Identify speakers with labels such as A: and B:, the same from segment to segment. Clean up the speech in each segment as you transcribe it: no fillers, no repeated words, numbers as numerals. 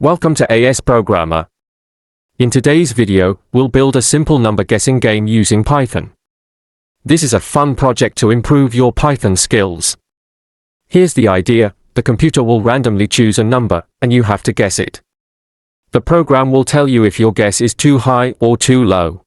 A: Welcome to AS Programmer. In today's video, we'll build a simple number guessing game using Python. This is a fun project to improve your Python skills. Here's the idea: the computer will randomly choose a number, and you have to guess it. The program will tell you if your guess is too high or too low.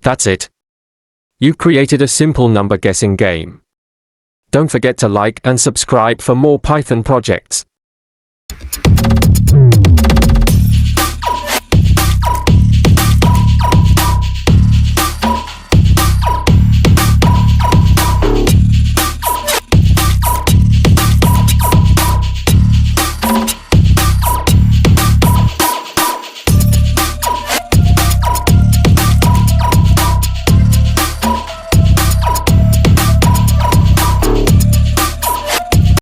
A: That's it. You created a simple number guessing game. Don't forget to like and subscribe for more Python projects.